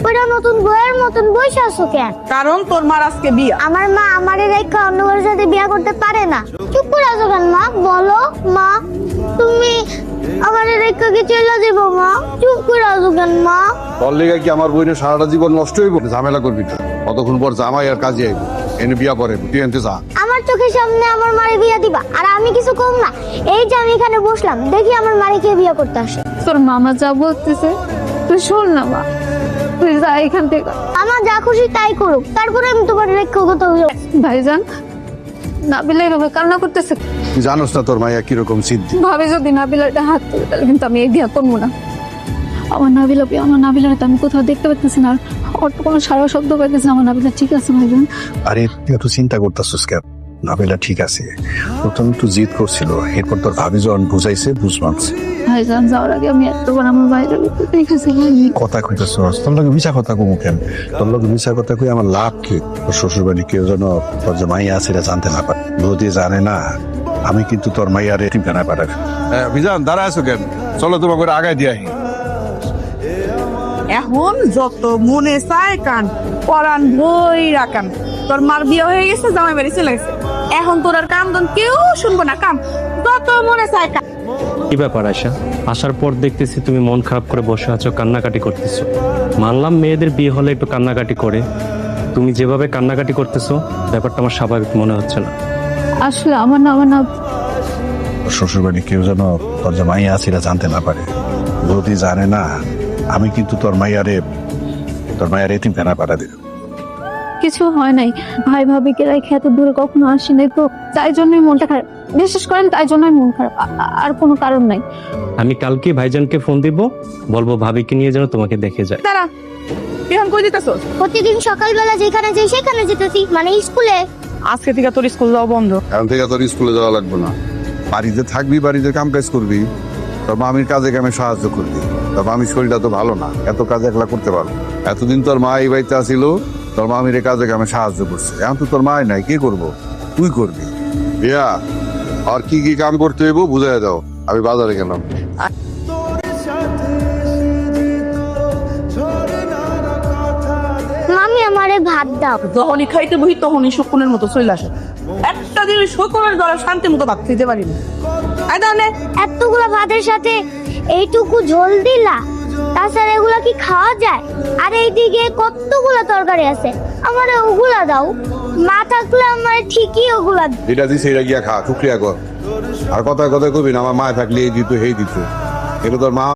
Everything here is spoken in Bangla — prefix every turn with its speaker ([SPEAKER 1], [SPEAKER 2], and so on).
[SPEAKER 1] পুরো নতুন বইয়ের মতন বসে আছো কেন?
[SPEAKER 2] কারণ তোর মার আজকে বিয়া।
[SPEAKER 1] আমার মা আমারে রেখে অন্য কারোর সাথে বিয়ে করতে পারে না। চুপ করে আছো কেন মা? বলো মা, তুমি আমারে রেখে কি চলে যাবো মা? চুপ করে আছো কেন মা?
[SPEAKER 3] তোর লেগে কি আমার বইনের সারাটা জীবন নষ্ট হইব? ঝামেলা করবি না, কতক্ষণ পর জামাই আর কাজে আইব, এনে বিয়া করে তুই এনতে যা।
[SPEAKER 1] আমার চোখের সামনে আমার মারে বিয়ে দিবা আর আমি কিছু কম না? এই যে আমি এখানে বসলাম, দেখি আমার মারে কে বিয়ে করতে আসে।
[SPEAKER 4] তোর মামা যা বলতেছে তুই শোন না মা, তুই যা এখান থেকে।
[SPEAKER 1] আমার যা খুশি তাই করুক, তারপরে আমি তোমার রেখে কোথাও যাবো।
[SPEAKER 4] ভাইজান, নাবিলা এভাবে কান্না করতেছে।
[SPEAKER 3] তুই জানোস না তোর মাইয়া কিরকম সিদ্ধি।
[SPEAKER 4] ভাবে যদি নাবিলাটা হাত তুলে তাহলে কিন্তু আমি এই বিয়া করবো না। আমার নাবিলার তো আমি কোথাও দেখতে পাচ্ছি না, আর কোনো সারা শব্দ পাইতেছি না। আমার নাবিলা ঠিক আছে ভাইজান?
[SPEAKER 5] আরে তুই একটু চিন্তা করতেছিস কেন? নাবিলা ঠিক আছে, প্রথম একটু জিদ করছিল, এরপর তোর ভাবি যখন বুঝাইছে বুঝ মানছে।
[SPEAKER 4] ভাইজান যাওয়ার আগে আমি একবার আমার বাইরে দেখেছি।
[SPEAKER 5] কথা কইতেছস, তোর লগে মিছা কথা কমু কেন? তোর লগে মিছা কথা কই আমার লাভ কি? তোর শ্বশুর বাড়ি কেউ যেন তোর যে মাইয়া আছে এটা জানতে না পারে। যদি জানে না, আমি কিন্তু তোর মাইয়ার ঠিকানা পাঠাবো।
[SPEAKER 3] বিজান দাঁড়া আছো কেন? চলো তোমাকে করে আগায় দিয়ে আহি।
[SPEAKER 2] এখন যত মনে চায় কান, পরান বই রাখান। তোর মার বিয়ে হয়ে গেছে, জামাই বাড়ি চলে গেছে। এখন তোর আর কাম দন কেউ শুনবো না। কাম যত মনে চায় কান।
[SPEAKER 6] কি ব্যাপার আয়শা? আসার পর দেখতেছি তুমি মন খারাপ করে বসে আছো, কান্নাকাটি করতেছো। মানলাম মেয়েদের বিয়ে হলে একটু কান্নাকাটি করে, তুমি যেভাবে কান্নাকাটি করতেছো ব্যাপারটা আমার স্বাভাবিক মনে হচ্ছে না।
[SPEAKER 4] আসলে আমার না
[SPEAKER 5] তোর শ্বশুর বাড়ি কেউ যেন তোর যে মাইয়া আছে এটা জানতে না পারে। যদি জানে না, আমি কিন্তু তোর মাইয়ার এতিমখানা পাঠা দিব।
[SPEAKER 4] কিছু হয় নাই, ভাই ভাবিকে রেখে এত দূরে কখনো আসি নাই তো, তাই জন্যই মনটা খারাপ। বিশ্বাস করেন, তাই জন্যই মন খারাপ, আর কোনো কারণ নাই।
[SPEAKER 6] আমি কালকে ভাইজানকে ফোন দিব, বলবো ভাবিকে নিয়ে যেন তোমাকে দেখে যায়।
[SPEAKER 2] দাঁড়া, এখন কই দিতেছস?
[SPEAKER 1] প্রতিদিন সকালবেলা যেখানে যাই সেখানে যেতেছি, মানে স্কুলে।
[SPEAKER 2] আজকে থেকে তোর স্কুল যাওয়া বন্ধ।
[SPEAKER 3] এখন থেকে তোর স্কুলে যাওয়া লাগবে না, বাড়িতে থাকবি, বাড়িতে কাম কাজ করবি, তোর মামির কাজে কামে সাহায্য করবি। তোর মামির শরীরটা তো ভালো না, এত কাজ একলা করতে পারবো? এতদিন তোর মা এই বাড়িতে আসিল, তোর মামির কাজে কামে সাহায্য করছে। এখন তো তোর মা নাই, কি করবো? তুই করবি। বিয়া আর কি কি কাম করতে হইব বুঝাই দাও, আমি বাজারে গেলাম।
[SPEAKER 1] মামি আমারে ভাত দাও।
[SPEAKER 2] যখনই খাইতে বহি তখনই শকুনের মতো চলে আসে। একটা দিন শকুনের দ্বারা শান্তি মতো ভাত খেতে পারি না। আয় দাঁড়ানে।
[SPEAKER 1] এতগুলো ভাতের সাথে এইটুকু ঝোল দিলা, তাছাড়া এগুলা কি খাওয়া যায়? আর এইদিকে কতগুলো তরকারি আছে, আমারে ওগুলা দাও। মা থাকলে আমার ঠিকই ওগুলা।
[SPEAKER 3] যেটা দিছে এটা গিয়া খা, শুক্রিয়া কর। আর কথা কথা কবি না, আমার মা থাকলে এই দিত, হেই দিত। এটা তোর মা